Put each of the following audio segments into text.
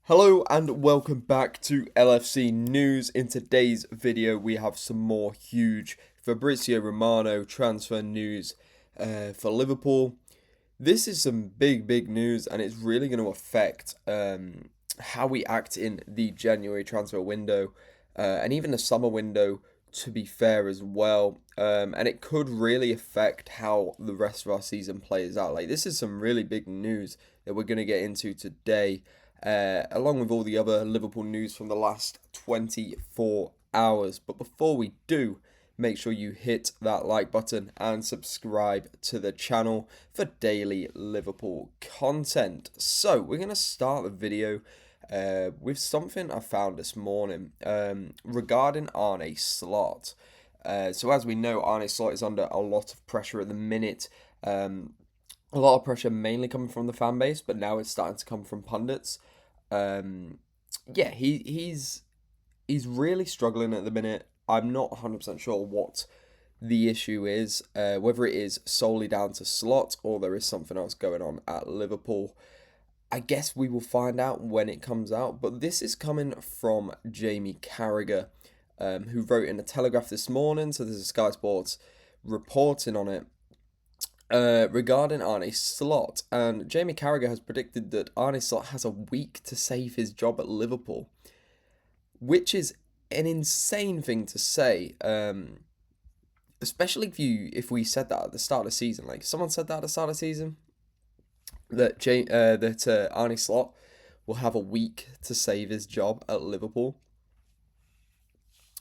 Hello and welcome back to LFC News. In today's video we have some more huge Fabrizio Romano transfer news for Liverpool. This is some big news and it's really going to affect how we act in the January transfer window and even the summer window, to be fair, as well. And it could really affect how the rest of our season plays out. Like, this is some really big news that we're going to get into today. Along with all the other Liverpool news from the last 24 hours. But before we do, make sure you hit that like button and subscribe to the channel for daily Liverpool content. So we're going to start the video with something I found this morning regarding Arne Slot. So as we know, Arne Slot is under a lot of pressure at the minute. A lot of pressure mainly coming from the fan base, but now it's starting to come from pundits. He's really struggling at the minute. I'm not 100% sure what the issue is, whether it is solely down to Slot or there is something else going on at Liverpool. I guess we will find out when it comes out, but this is coming from Jamie Carragher, who wrote in the Telegraph this morning, so there's a Sky Sports reporting on it. Regarding Arne Slot, and Jamie Carragher has predicted that Arne Slot has a week to save his job at Liverpool, which is an insane thing to say, especially if we said that at the start of the season. Like, someone said that at the start of the season, that Arne Slot will have a week to save his job at Liverpool.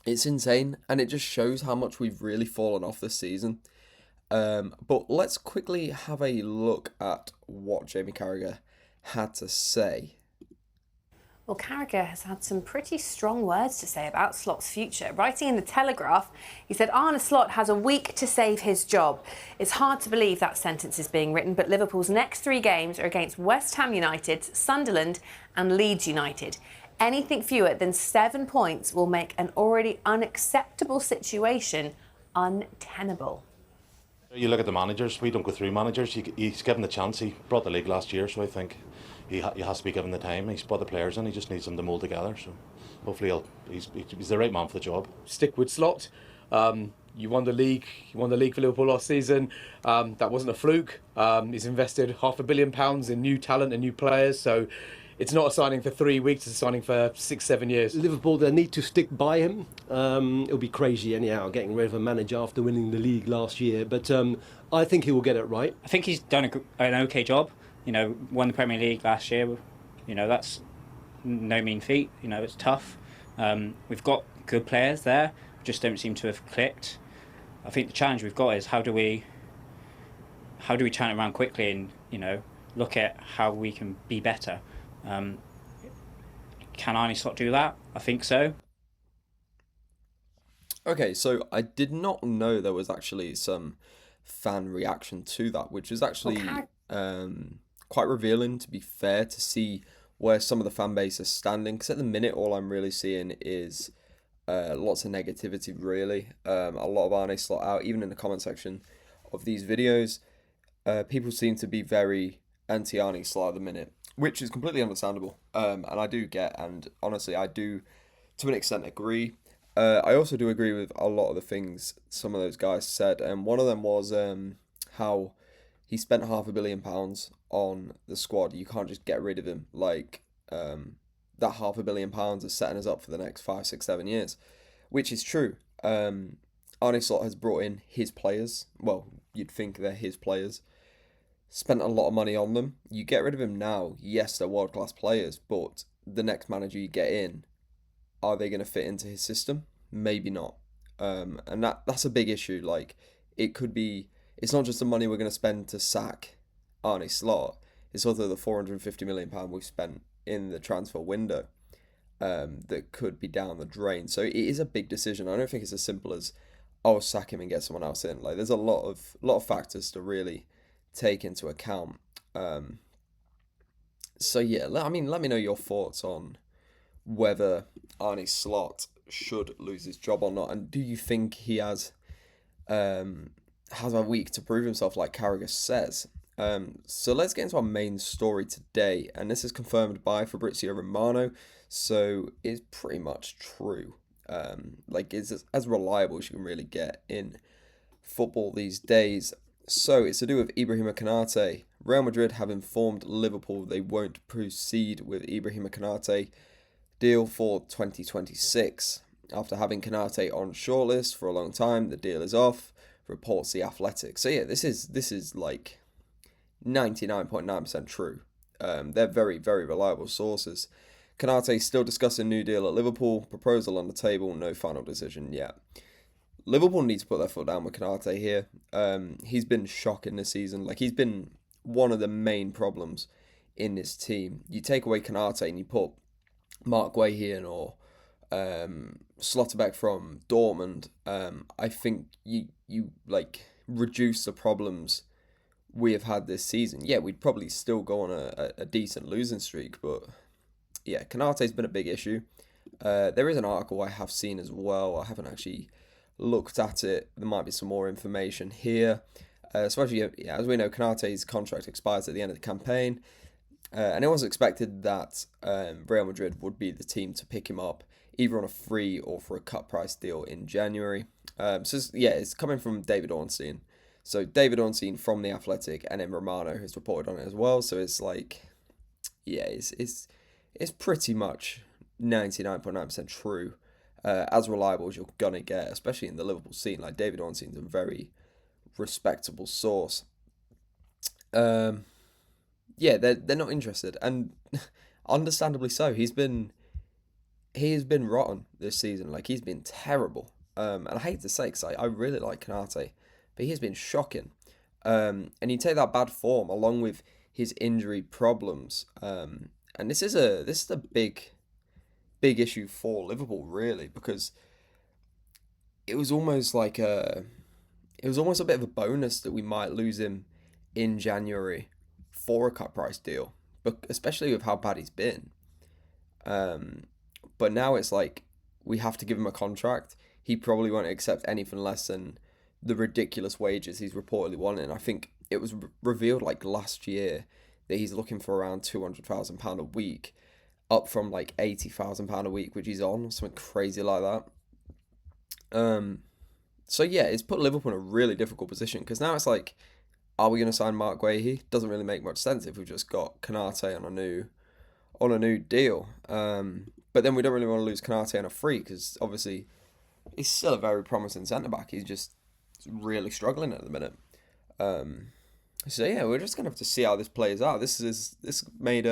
It's insane, and it just shows how much we've really fallen off this season. But let's quickly have a look at what Jamie Carragher had to say. Well, Carragher has had some pretty strong words to say about Slot's future. Writing in the Telegraph, he said Arne Slot has a week to save his job. It's hard to believe that sentence is being written, but Liverpool's next 3 games are against West Ham United, Sunderland and Leeds United. Anything fewer than 7 points will make an already unacceptable situation untenable. You look at the managers, we don't go through managers. He's given the chance. He brought the league last year, so I think he has to be given the time. He's brought the players in, he just needs them to mould together. So hopefully he's the right man for the job. Stick with Slot. You won the league. You won the league for Liverpool last season. That wasn't a fluke. He's invested £500 million in new talent and new players. So it's not a signing for 3 weeks, it's a signing for 6-7 years. Liverpool, they need to stick by him. It'll be crazy anyhow, getting rid of a manager after winning the league last year. But I think he will get it right. I think he's done an okay job. Won the Premier League last year. That's no mean feat. It's tough. We've got good players there, just don't seem to have clicked. I think the challenge we've got is how do we turn it around quickly and look at how we can be better. Can Arne Slot do that? I think so. Okay, so I did not know there was actually some fan reaction to that, which is actually quite revealing, to be fair, to see where some of the fan base is standing. Because at the minute, all I'm really seeing is lots of negativity, really. A lot of Arne Slot out, even in the comment section of these videos. People seem to be very anti-Arne Slot at the minute, which is completely understandable, and I do get, and honestly, I do, to an extent, agree. I also do agree with a lot of the things some of those guys said, and one of them was how he spent £500 million on the squad. You can't just get rid of him. Like, that £500 million is setting us up for the next 5, 6, 7 years, which is true. Arne Slot has brought in his players. Well, you'd think they're his players. Spent a lot of money on them. You get rid of him now, yes, they're world-class players, but the next manager you get in, are they going to fit into his system? Maybe not. And that's a big issue. Like, it's not just the money we're going to spend to sack Arne Slot, it's also the £450 million we've spent in the transfer window that could be down the drain. So it is a big decision. I don't think it's as simple as, sack him and get someone else in. Like, there's a lot of factors to really take into account. So yeah, let me know your thoughts on whether Arne Slot should lose his job or not, and do you think he has a week to prove himself, like Carragher says? So let's get into our main story today, and this is confirmed by Fabrizio Romano, so it's pretty much true. Like, it's as reliable as you can really get in football these days. So it's to do with Ibrahima Konate. Real Madrid have informed Liverpool they won't proceed with Ibrahima Konate deal for 2026. After having Konate on shortlist for a long time, the deal is off, reports The Athletic. So yeah, this is like 99.9% true. They're very, very reliable sources. Konate still discussing new deal at Liverpool, proposal on the table, no final decision yet. Liverpool need to put their foot down with Konate here. He's been shocking this season. Like, he's been one of the main problems in this team. You take away Konate and you put Mark Guehi or Slotterbeck from Dortmund. I think you like reduce the problems we have had this season. Yeah, we'd probably still go on a decent losing streak, but yeah, Konate's been a big issue. There is an article I have seen as well. I haven't actually looked at it. There might be some more information here. Especially, yeah, as we know, Konate's contract expires at the end of the campaign. And it was expected that Real Madrid would be the team to pick him up, either on a free or for a cut price deal in January. It's coming from David Ornstein. So David Ornstein from The Athletic, and then Romano has reported on it as well. So it's like, yeah, it's pretty much 99.9% true, as reliable as you're gonna get, especially in the Liverpool scene. Like, David Ornstein's a very respectable source. Yeah, they're not interested, and understandably so. He has been rotten this season. Like, he's been terrible. And I hate to say, because I really like Konate, but he has been shocking. And you take that bad form along with his injury problems, and this is a big issue for Liverpool, really, because it was almost like a bit of a bonus that we might lose him in January for a cut price deal, but especially with how bad he's been. But now it's like we have to give him a contract. He probably won't accept anything less than the ridiculous wages he's reportedly wanting. I think it was revealed like last year that he's looking for around £200,000 a week, up from like £80,000 a week, which he's on, something crazy like that. So yeah, it's put Liverpool in a really difficult position, because now it's like, are we going to sign Mark Guehi? Doesn't really make much sense if we've just got Konate on a new deal. But then we don't really want to lose Konate on a free, because obviously he's still a very promising centre back. He's just really struggling at the minute. So yeah, we're just gonna have to see how this plays out. This made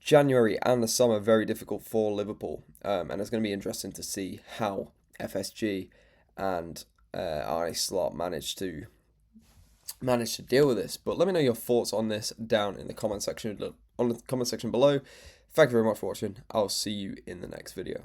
January and the summer very difficult for Liverpool, and it's going to be interesting to see how FSG and Arne Slot managed to deal with this. But let me know your thoughts on this down in the comment section below. Thank you very much for watching. I'll see you in the next video.